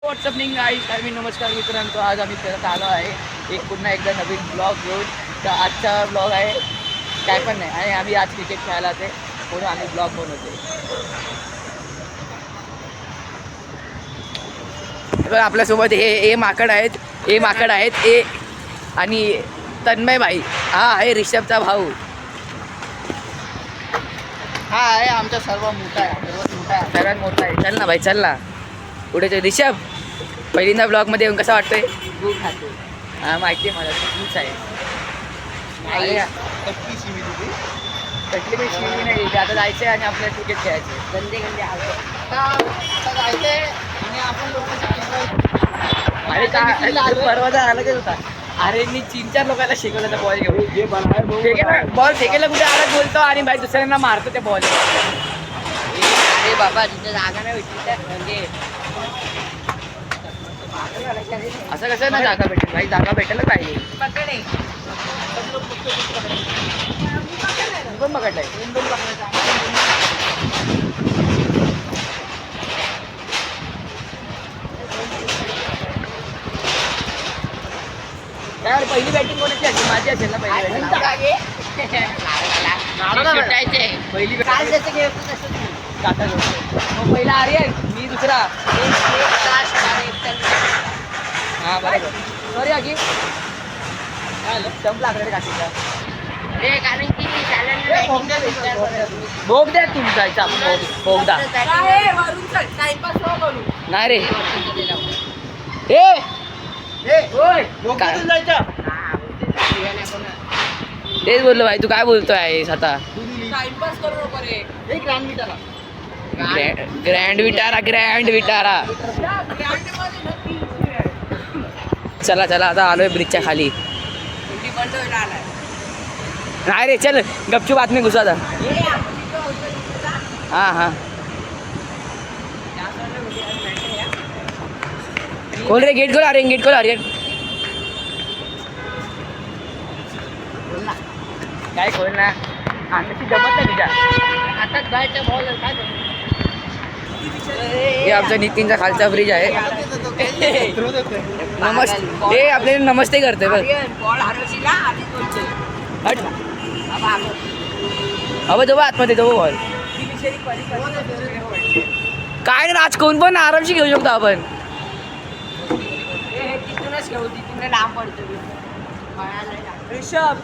WhatsApp निंग गाईस मी नमस्कार मित्रांनो, आज आम्ही परत आलो आहे पुन्हा एकदा नवीन ब्लॉग घेऊन. तर आजचा ब्लॉग आहे काय पण नाही आणि आम्ही आज क्रिकेट खेळायला ते म्हणून आम्ही ब्लॉग बनवतो. बघा आपल्यासोबत हे माकड आहेत ए आणि तन्मय भाई हा आहे ऋषभचा भाऊ. हा आहे आमचा सर्वात मोठा आहे. चल ना भाई चल ना पुढे. ऋषभ पहिल्यांदा ब्लॉगमध्ये येऊन कसा वाटतोय? दूध खातो. हा माहिती आहे मला, तूच आहे. कटली मी शिवी नाही दिली. आता जायचं आणि आपल्याला क्रिकेट खेळायचे. गंदे आता जायचंय आणि आपण अरे परवाचा आला काय होता? अरे मी 3-4 लोकांना शिकवलं तर बॉल घेऊन बॉल फेकायला कुठे आला बोलतो आणि भाई दुसऱ्यांना मारतो त्या बॉल. अरे बाबा तिथे जागा नाही भेटली तर म्हणजे असं कसं ना जागा भेटेल भाई, जागा भेटायला पाहिजे. कोण पकडलाय? यार पहिली बॅटिंग कोणाची असेल? माझी असेल ना पहिली मग पहिला आर्यन, मी दुसरा. हा बरोबर. सॉरी आगी स्टंप लागला रे काशीचा. भोग द्या तुमचा भोग द्या. नाही रे तेच बोललो भाई, तू काय बोलतोय आता? Grand Vitara. चला आता आलोय ब्रिजच्या खाली. नाही रे चल गपचूप बातमी घुसा आता. हा खोल रे गेट खोल आर्यन. काय खोल ना अंगाची जमत नाही तुझ्या. आता जायचं बॉल काय हे आमचा नितीनचा खालचा ब्रिज आहे. हे आपल्याला नमस्ते करते बघ. बॉल हरवशील आधी बोलतोय. अबे तो आतमध्ये तो बॉल काय ना राजकोण पण आरामशी घेऊ शकतो आपण. तिथूनच घेऊ, तिथून लांब पडतो. ऋषभ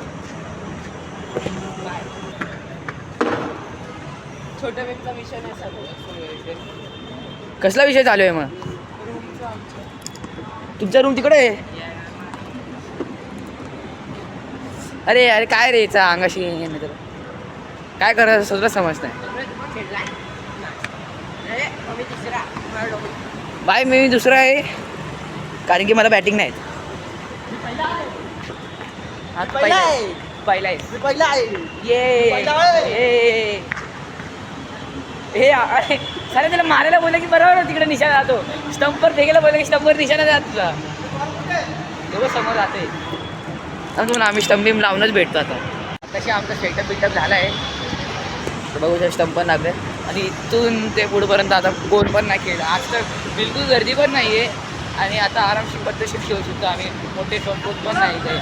छोट्या व्यक्तीचा विषय नाही. कसला विषय चालू आहे मग? तुमचा रूम तिकडे आहे? अरे काय रे याचा अंगाशी तर काय करायचं सगळं समज नाही. बाय मी दुसरा आहे कारण की मला बॅटिंग नाही. पहिला आहे हे अरे सारे त्याला मारायला बोललं की बरोबर तिकडे निशाणा जातो. स्टंपवर फेकायला बोललं की स्टंपवर निशाणा जात तुझा तेव्हा समोर जाते. म्हणून आम्ही स्टंप लावूनच भेटतो. आता तशी आमचा बिल्टअप झाला आहे. बघू शकता स्टंप पण लागले आणि इथून ते पुढेपर्यंत आता गोल पण नाही केलं. आज तर बिलकुल गर्दी पण नाही आहे आणि आता आरामशीर पद्धतशीर खेळू शकतो आम्ही. मोठे स्टंप पण नाही ते.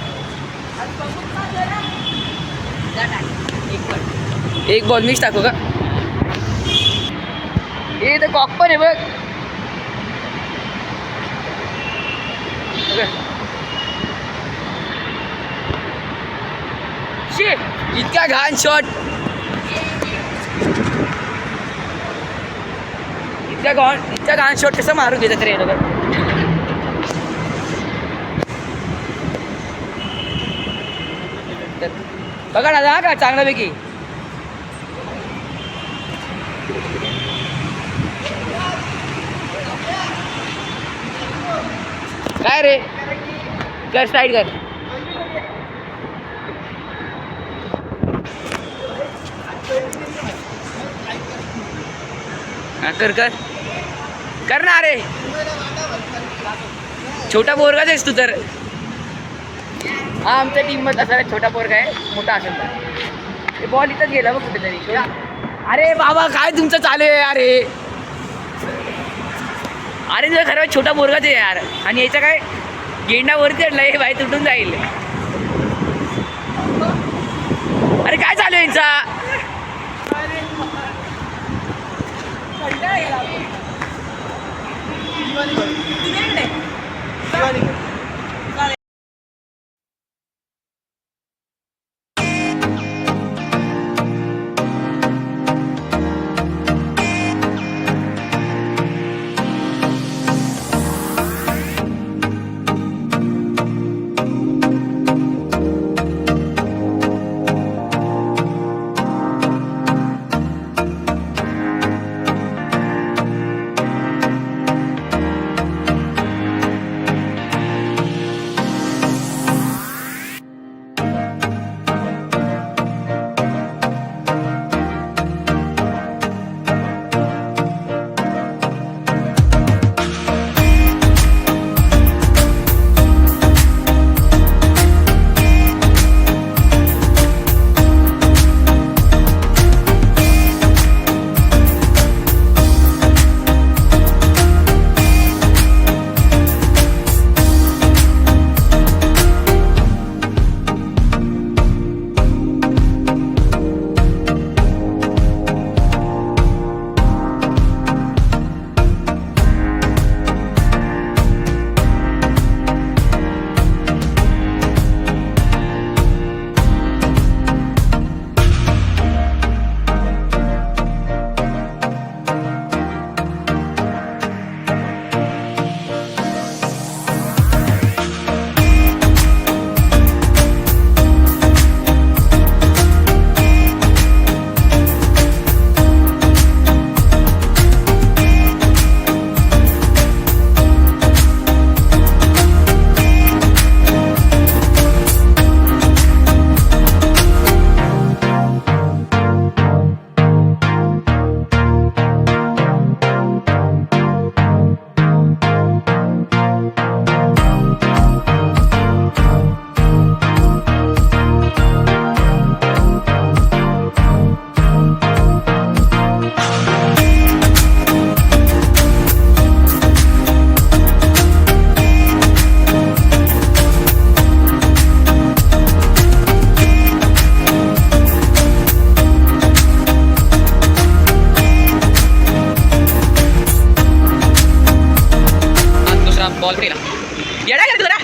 एक बॉल मीच टाकू का? हे तर कॉक पण आहे बघ. इतका घाण शॉट, इतका घाण शॉट कसं मारू घेतात रे लोक. बघा ना हा का चांगल्यापैकी. काय रे कर साईड कर. कर ना रे. छोटा पोरगाच आहेस तू तर. हा आमच्या टीम मध्ये असा छोटा पोरगा आहे, मोठा असेल तर. बॉल इथंच गेला बघ कुठेतरी. अरे बाबा काय तुमचं चालू आहे? अरे अरे तुझा खरं छोटा बोरगाच आहे यार. आणि याचा काय गेंडा वरती चढला हे बाई तुटून जाईल. अरे काय चालू आहे यांचा. बॉल केला येडा का तुला.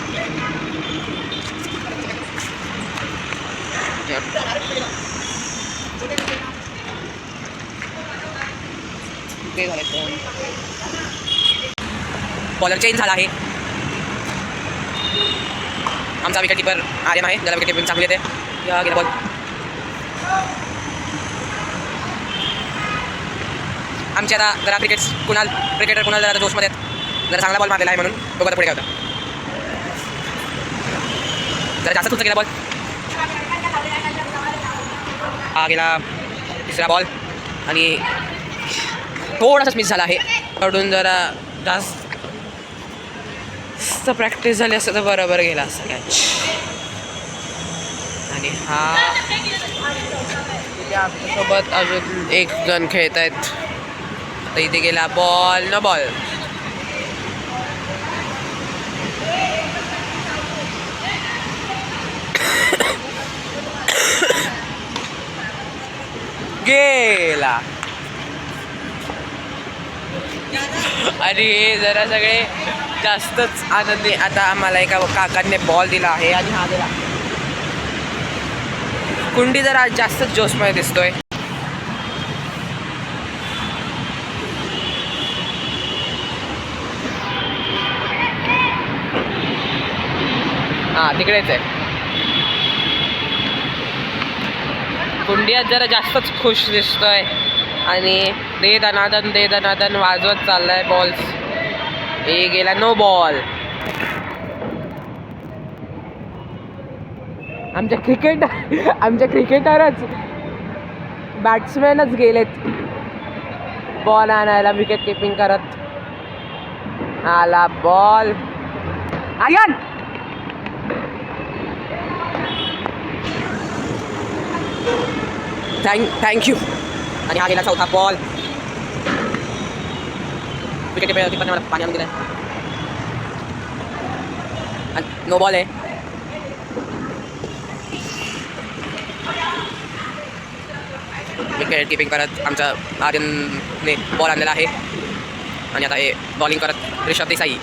बॉलर चेंज झाला आहे. आमचा विकेट कीपर आर्यन आहे ज्याला विकेट कीपिंग चांगली येते. या गेला बॉल. आमचे आता जरा क्रिकेटर कुणाल जरा जोशमध्ये आहेत. जरा चांगला बॉल मारलेला आहे म्हणून तो आता पुढे काय होता. जरा जास्त तुमचा गेला बॉल. हा गेला तिसरा बॉल आणि थोडासाच मिस झाला आहे. कडून जरा जास्त प्रॅक्टिस झाली असतं तर बरोबर गेला असं कॅच. आणि हा आपल्यासोबत अजून एक जण खेळत आहेत. तर इथे गेला बॉल न बॉल. गेला. आणि हे जरा सगळे जास्तच आनंदी. आता आम्हाला एका काकांनी बॉल दिला आहे आणि हा दिला. कुंडी जरा जास्तच जोशमध्ये दिसतोय. हा तिकडेच आहे. कुंडियात जरा जास्तच खुश दिसतोय आणि दे दनादन वाजवत चाललाय बॉल्स. हे गेला नो बॉल. आमच्या क्रिकेटरच बॅट्समॅनच गेलेत बॉल आणायला विकेट किपिंग करत. आला बॉल. Ion thank you. आणि हा गेला चौथा बॉल. विकेट कीपरने मला पाणी आणून दिलं आणि नो बॉल आहे. विकेट किपिंग करत आमच्या आर्यनने बॉल आणलेला आहे आणि आता हे बॉलिंग करत ऋषभ देसाई.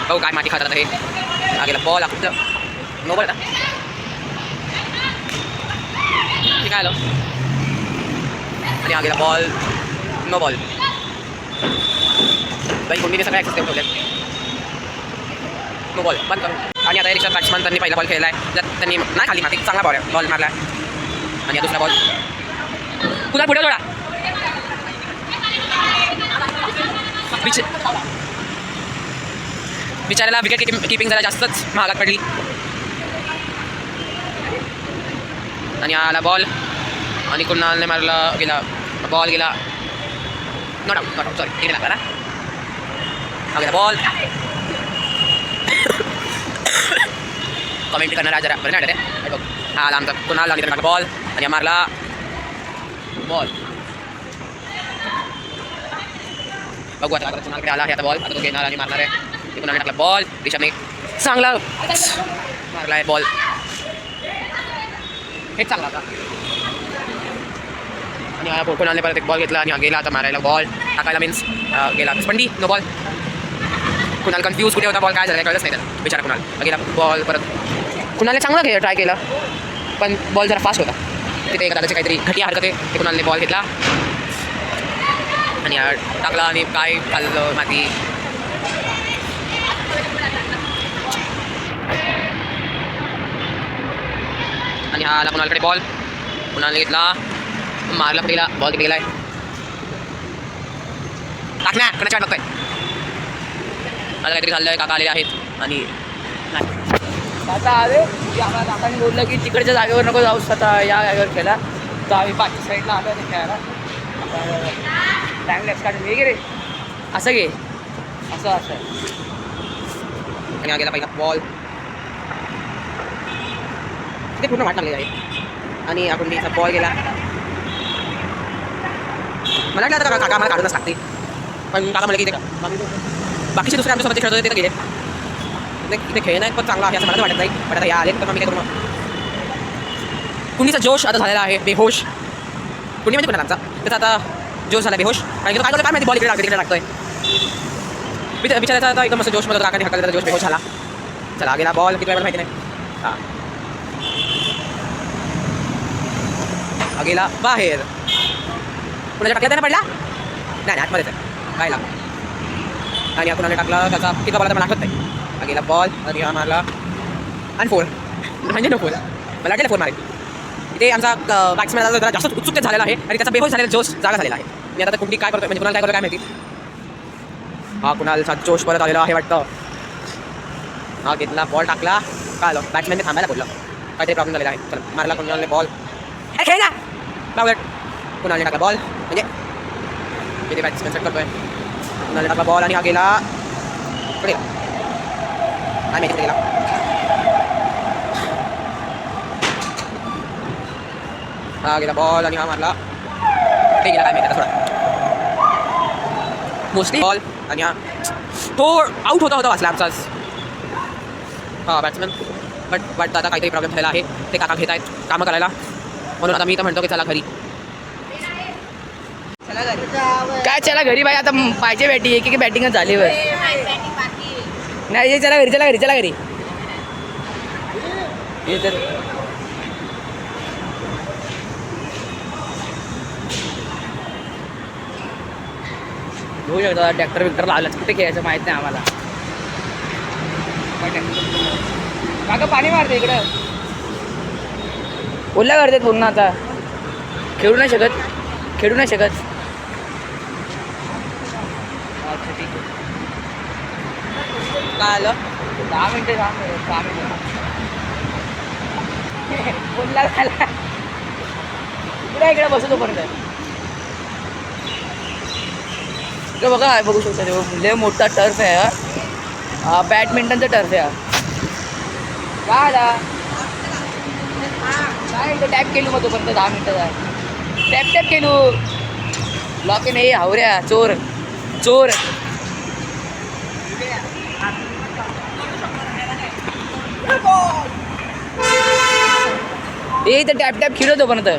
बघू काय माती खातात हे. गेला बॉल फक्त नो बॉल. ठीक आहे आणि हा गेला बॉल नो बॉल. बाई कोणती सगळ्या ॲक्सेस ठेवले नो बॉल बंद करून. आणि आता ऋषभ बॅट्समन त्यांनी पहिला बॉल खेळला आहे. जर त्यांनी नाही खाली माती चांगला बॉल मारला आणि दुसरा बॉल पुन्हा पुढे थोडा बिचारायला विकेट किपिंग जरा जास्तच महागात पडली. आणि आला बॉल आणि कुणालने मारला गेला बॉल गेला नॉट आउट सॉरी ठीक आहे ना. हा गेला बॉल. कमेंट करणारा जरा बरं नाही वाटत. हा आला आमचा कुणाल आणि त्याने बॉल आणि मारला बॉल. बघू आता कुणालकडे आला आहे आता बॉल. आता तो घेणार आणि मारणार आहे. कुणालने टाकला बॉल. ऋषभने चांगला मारला आहे बॉल. हेच चांगला होता आणि कुणालने परत एक बॉल घेतला आणि गेला आता मारायला बॉल टाकायला मीन्स गेला स्पंडी नो बॉल. कुणाल कन्फ्यूज कुठे होता बॉल काय झालं कळलंच नाही त्याला बिचारा कुणाल. गेला बॉल परत कुणालने चांगला ट्राय केला पण बॉल जरा फास्ट होता. तिथे एका दादाची काहीतरी घटिया हरकत आहे. ते कुणालने बॉल घेतला आणि टाकला आणि काय खाल्लं माती. आणि हा आला कुणालकडे बॉल. कुणालने घेतला मारला गेला बॉल तिथे गेलाय. टाकण्या कोणाच्या टाकतोय आता काहीतरी खाल्लंय. काका आलेले आहेत आणि आता आले की आम्हाला काकाने बोललं की तिकडच्या जागेवर नको जाऊस आता या जागेवर खेळा. तर आम्ही पाचशे साईडला आलो ते खेळायला. टाइम लॅप्स काढून घे रे असं घे असं असं. आणि हा गेला पहिला बॉल. तिथे पूर्ण वाट लागलेली आहे आणि आपण तिचा बॉल गेला. मला वाटलं आता काका मला काढूनच लागते पण काका मला की इथे बाकीचे दुसरे आमच्यासोबत खेळत होते ते तर गेले. इथे खेळणं पण चांगला आहे असं मला वाटत नाही. पण आता या आले तर मी काय करू. कुणीचा जोश आता झालेला आहे बेहोश. कुणी म्हणजे पण आमचा त्याचा आता जोश झाला बेहोश. आणि काय काय माहिती बॉल इकडे लागतो तिकडे लागतोय. बिचारायचा आता एकदम असं जोश मध्ये काकाने हक्काला जोश बेहोश झाला. चला गेला बॉल किती वेळा माहिती नाही. हा गेला बाहेर. कुणाच्या टाकल्या त्याने पडला नाही आतमध्येच आहे काय लागला. आणि या कुणाने टाकला त्याचा किती बॉल तर मला आठवत नाही. हा गेला बॉल आणि हा मारला आणि फोर म्हणजे नो फोर मला वाटेल फोर मारेल. इथे आमचा बॅट्समॅन जरा जास्त उत्सुकतेत झालेला आहे आणि त्याचा बेहोश झालेला जोश जागा झालेला आहे. आणि आता कुठली काय करतो म्हणजे कुणाला काय करतो काय माहिती. हा कुणालचा जोश परत आलेला आहे वाटतं. हा घेतला बॉल टाकला काय आलं बॅट्समॅनने थांबायला बोललं काहीतरी प्रॉब्लेम झालेला आहे. चला मारला कुणालने बॉल खेळ ना बावलट. कुणालने टाकला बॉल म्हणजे किती बॅट्समॅन सेट करतोय. कुणालने टाकला बॉल आणि हा गेला पुढे काय माहिती गेला. हा गेला बॉल आणि हा मारला ते गेला काय माहिती आता थोडा मोस्टली बॉल आणि हा तो आउट होता वाचला आमचाच हा बॅट्समॅन. बट वाटतं आता काहीतरी प्रॉब्लेम झालेला आहे. ते काका घेत आहेत कामं करायला म्हणून आता मी तर म्हणतो की चला घरी. काय चला घरी बाई आता पाहिजे बॅटिंग एक बॅटिंगच झाली बस. नाही चला घरी चला घरी चला घरी. हे तर होऊ शकतो ट्रॅक्टर विक्टर लावलं कुठे खेळायचं माहीत नाही आम्हाला. काका पाणी मारते इकडं ओल्या करतात पुन्हा आता खेळू नाही शकत खेळू नाही शकत. अच्छा ठीक आहे काय आलं 10 मिनटं 10 मिनटं बोलला झाला इकडे इकडे बसू तोपर्यंत. इकडे बघा बघू शकता लय मोठा टर्फ आहे. बॅडमिंटनचा टर्फ आहे. काय आला काय टॅप केलो मग तोपर्यंत 10 मिनटं जाय टॅप केलो लॉक नाही हावऱ्या चोर चोर ए तर टॅप टॅप फिरवतो पण तर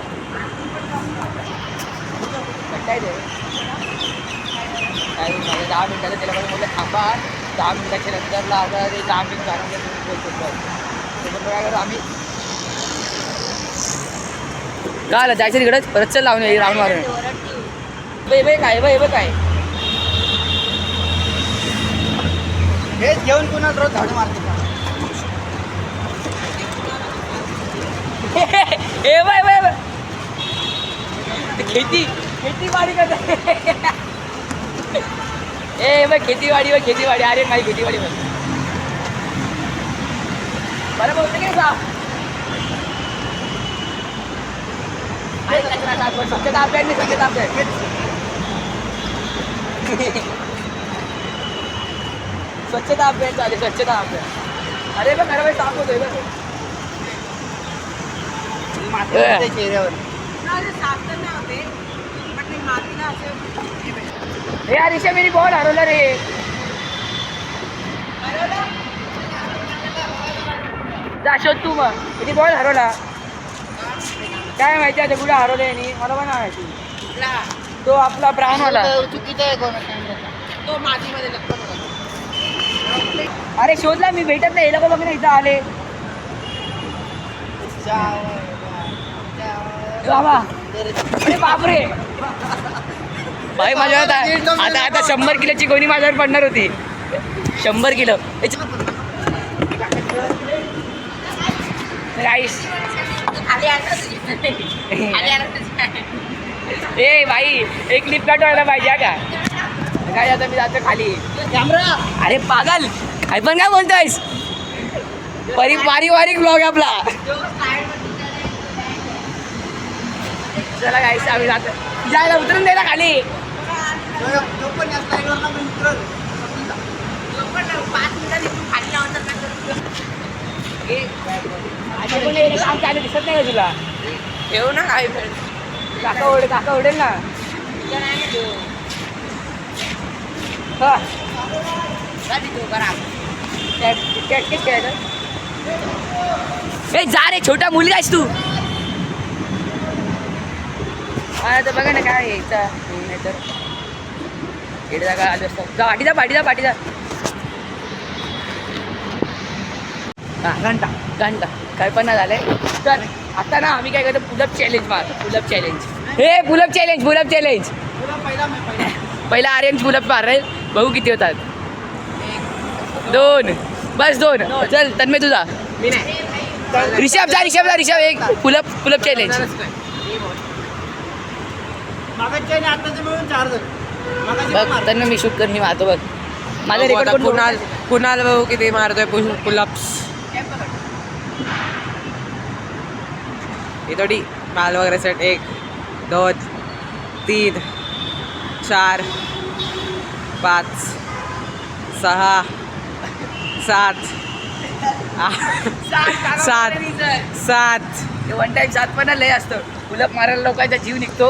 काय ते काय माझं 10 मिनिटाचं त्याला पण म्हटलं थांबा 10 मिनिटाच्या नंतर लावणार ते 10 मिनिट झाल्यानंतर बोलतो काय करू आम्ही काय आलं जायचं तिकडंच परत चल लावून राऊंड मारून बाई काय काय हेच घेऊन पुन्हा रोज झाडू मारते ए बाय खेतीवाडी करते ए बाय खेतीवाडी अरे माझी खेतीवाडी बघ बरं बोलते की साफ स्वच्छता अभियान स्वच्छता अभियान चालेल स्वच्छता अभियान अरे बघ घरामध्ये साफ होतोय बघ चेहऱ्यावर हे अरिशा मेरी बॉल हरवला रे जा शोध तू मग किती बॉल हरवला काय माहिती आता कुठे हरवलं यांनी मला पण नाही माहिती तो आपला ब्राऊन वाला चुकीचं आहे तो मातीमध्ये अरे शोधला मी भेटत नाही लोक बघ ना इथं आले बाबा अरे बापरे भाई माझ्यावर आता 100 किलोची गोणी माझ्यावर पडणार होती 100 किलो राईस ए भाई एक क्लिप व्हायला पाहिजे का काय आता मी जातो खाली अरे पागल काय पण काय बोलतोयस पारिवारिक ब्लॉग आपला चला गाईस आम्ही जातो जायला उतरून द्यायला खाली काम काय दिसत नाही का तुला ठेव ना काय काका ओढेल ना ए जा रे छोटा मुलगा आहेस तू आता बघा ना काय यायचा नाही तर इकडे जागा आलो असतो जा पाठी घंटा काय पण नाही झालंय तर आता ना आम्ही काय करतो पुलअप चॅलेंज हे पुलअप चॅलेंज पहिला आर्यन पुलअप मार रे बघू किती होतात 2 बस 2 चल तन्मय तुझा रिषभ एक पुलअप चॅलेंज बघ तन्मय मी शूट कर मी मारतो बघ माझा रेकॉर्ड कुणाल भाऊ किती मारतोय पुलअप्स हे थोडी माल वगैरे सेट 1 2 3 4 5 6 7 7 वन टाइम 7 पण लय असतं पुलअप मारायला लोकांचा जीव निघतो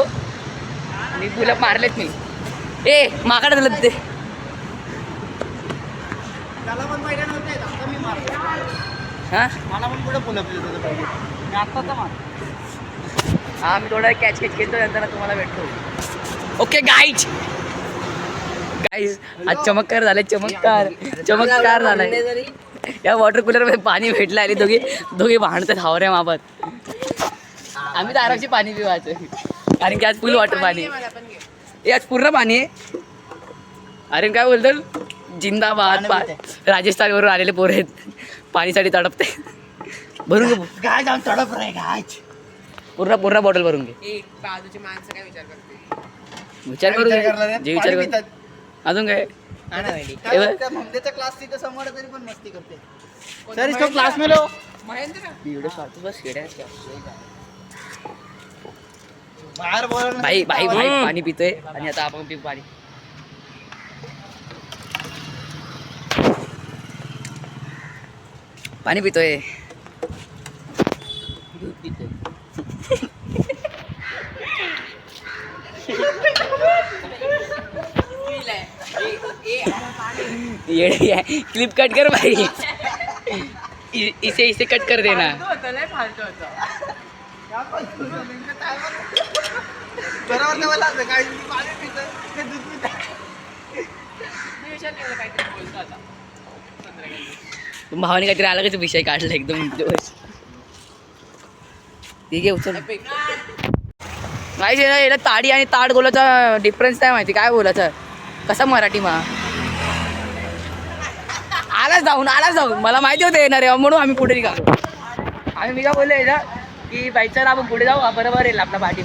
मी पुलअप मारलेत मी ए माकडे झालं ते हां मला पण पुढे पुलअप हा मी थोडा कॅच घेतो नंतर तुम्हाला भेटतो ओके गाईज आज चमत्कार झालाय या वॉटर कूलर मध्ये पाणी भेटलं आणि दोघे भांडतात हावऱ्या मापत आम्ही तर आरामशी पाणी पिवायचं कारण की आज फुल वॉटर पाणी हे आज पूर्ण पाणी आहे अरे काय बोलतो जिंदाबाद राजस्थानवरून आलेले पोरं आहेत पाणीसाठी तडपते भरून घे गाय जाऊन तडप रे गाय पूर्ण बॉटल भरून घे बाजूची माणसं काय विचार करते विचार करू जे विचार करू अजून काय क्लास तिथे समोर तरी पण मस्ती करते सर इसको क्लास में लो महेंद्र व्हिडिओ काढतो बस येड्या बाहेर बोल भाई पाणी पितोय आणि आता आपण पिऊ पाणी पितोय क्लिप कट कर भाई इसे कट कर देना बरोबर नाही मला काही पाणी पितं ते दूध पितं. भावाने काहीतरी आला का तो विषय काढला एकदम जोश. ठीक आहे उचल. माहिती आहे ना याला ताडी आणि ताड बोलायचा डिफरन्स काय माहिती काय बोलायचं कसा मराठी मा आलाच जाऊन मला माहिती होतं येणार आहे म्हणून आम्ही पुढे निघालो. मी काय बोलले ना की बाईक आपण पुढे जाऊ बरोबर येईल आपला पाठी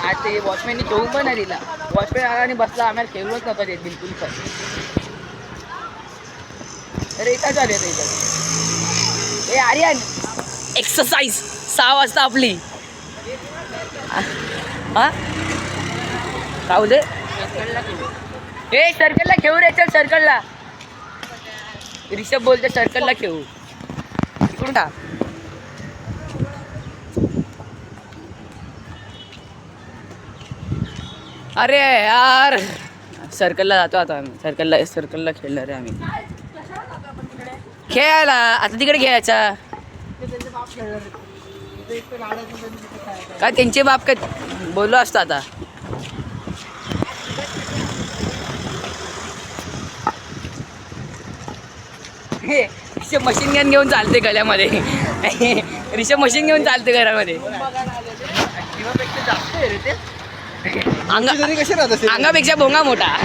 आज ते वॉचमॅननी घेऊन पण नाही दिला. वॉचमॅन आला आणि बसला आम्हाला खेळूच नका देत बिलकुल पण. अरे इथं चालू आहे इथं. ए आर्यन एक्सरसाइज 6 वाजता आपली. हा काय बोलते ए सर्कलला खेळू रे चल सर्कलला. रिषभ बोलते सर्कलला खेळू इकडून का. अरे यार सर्कलला जातो आता आम्ही. सर्कलला खेळणार आहे आम्ही. खेळायला आता तिकडे खेळायचा काय त्यांचे बाप काय बोललो असतो आता. रिषभ मशीन गन घेऊन चालते गळ्यामध्ये. रिषभ मशीन घेऊन चालते घरामध्ये. अंगापेक्षा भोंगा मोठा.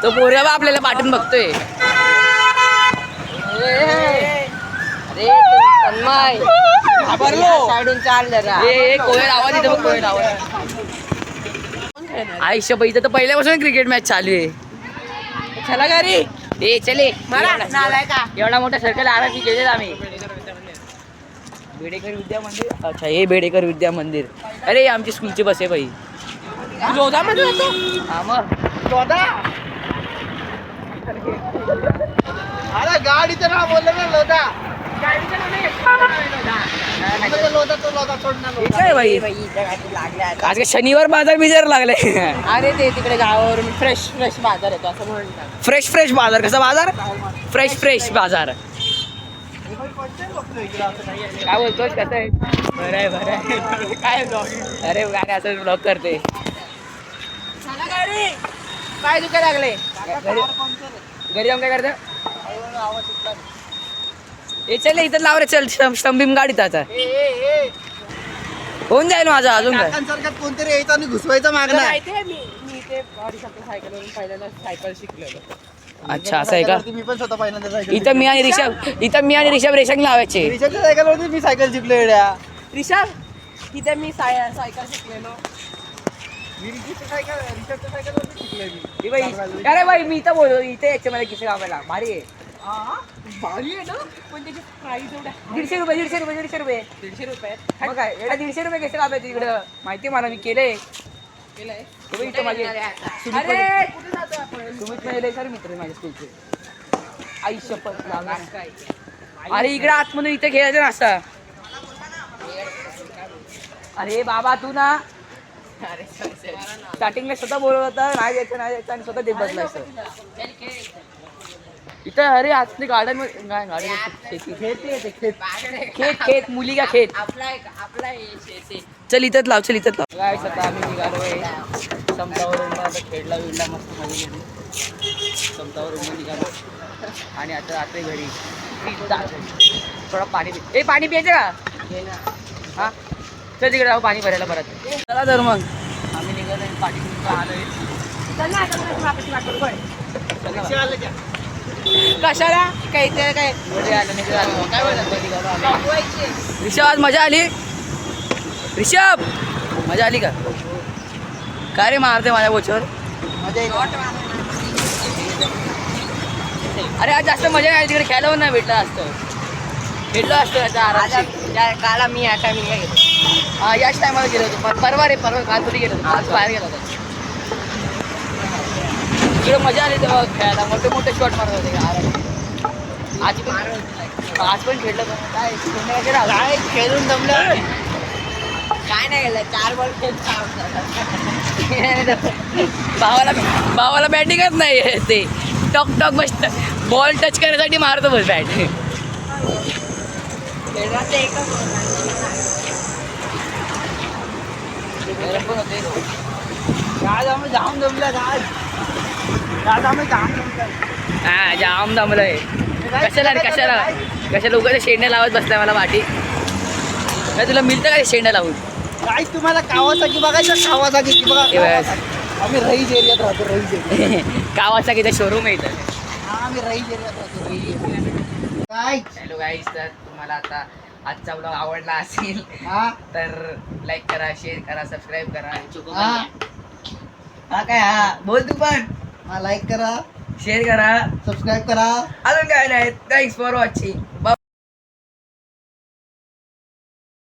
तो पोरगा बा आपल्याला पाठवून बघतोय. अरे तन्मय साईडून चाल जरा. कोयल आवाज येतो बघ कोयल आवाज. आयुष्य इथं तर पहिल्यापासून क्रिकेट मॅच चालू आहे. चला घरी ए चले एवढा मोठा सर्कल आला की गेले आम्ही. बेडेकर विद्या मंदिर. अच्छा हे बेडेकर विद्या मंदिर. अरे आमची स्कूलची बस आहे बाई. लोधा मध्ये जातो. हा मग लोधा अरे गाडीचं नाव बोललं ना लोधा. काय बाई आज काय शनिवार बाजार बिजार लागले. अरे ते तिकडे गावावरून फ्रेश बाजार येतो असं म्हणतात. फ्रेश बाजार. कसा बाजार फ्रेश बाजार. काय बोलतोस कसं आहे. बरं आहे काय अरे काय असं ब्लॉग करते. काय दुखा लागले घरी जाऊन काय करतं. हे चल इथं लाव रे चल स्टंबिम गाडीत आता होऊन जाईल माझा. अजून काय कोणतरी यायचं आणि घुसवायचं मागणं. मी ते सायकलवरून पहिल्यांदा सायकल शिकलेलो. अच्छा असं आहे का. मी पण स्वतः पहिल्यांदा सायकल इथं मी आणि ऋषभ रेषांग लावायचे. रिक्षाच्या सायकलवरती मी सायकल शिकलो येड्या. रिषभ तिथे मी सायकल शिकलेलो. मी रिक्षाच्या सायकलवरती शिकलोय मी. अरे बाई मी इथं बोलतो इथे याच्यामध्ये किती लावायला भारी आहे. भारी आहे ना पण त्याची प्राईस एवढा. 150 रुपये. 150 रुपये मग काय एवढा 150 रुपये कसे लावायचे तिकडं माहिती मला. मी केलंय केलंय. इथं माझे अरे कुठे जातो आपण. सुमित नाही सर मित्र माझ्या स्कूलचे. आयुष्य काय अरे इकडे आतमधून इथे खेळायचं ना असं. अरे बाबा तू ना अरे स्टार्टिंगला स्वतः बोलत होता नाही द्यायचं आणि स्वतः देत बसलायचं इथं. अरे आतली गार्डन खेत मुली का खेत. आपला चल इथंच लाव काय स्वतः आम्ही निघालोय समतावरून. खेळला विडला मस्त मजा गेली. समतावरून निघालो आणि आता घरी थोडा पाणी प्यायचं का. हा चल तिकडे जाऊ पाणी भरायला परत. चला तर मग आम्ही निघालो पाणी आलोय. कशाला काही ते काय ऋषभ आज मजा आली. ऋषभ मजा आली का काय रे मारते माझ्या बोचवर. अरे आज जास्त मजा नाही तिकडे खेळायला पण नाही भेटलं असतं याचा आराम. काल मी या टायमिंगला गेलो. हा याच टायमाला गेलो होतो. परवा काल तरी गेलो होतो. आज बाहेर गेलो होतो. तिकडे मजा आली तेव्हा खेळायला मोठे मोठे शॉट मारत होते आज पण खेळलं पण काय काय खेळून जमलं काय नाही केलं 4 बॉल खूप भावाला बॅटिंगच नाही ते टॉक टॉक बसत बॉल टच करण्यासाठी मारतो बस बॅट पण होते जाम जमलं काय हा जाम दमलंय कशाला रे कशाला उगाच शेंड्या लावत बसलाय मला वाटी काय तुला मिळतं काय शेंड्या लावून काय तुम्हाला कावासाकी बघायचं कावासाकी बघा हे बघ. आम्ही रईज एरियात राहतो रईज एरिया कावाचा किती शोरूम आहे इथं आम्ही रईज एरियात राहतो रईज एरिया काय हॅलो गाईज तर तुम्हाला आता आजचा ब्लॉग आवडला असेल हा तर लाईक करा शेअर करा सबस्क्राईब करा हा हा काय हा बोल तू पण हा लाईक करा शेअर करा सबस्क्राईब करा अजून काय नाही थँक्स फॉर वॉचिंग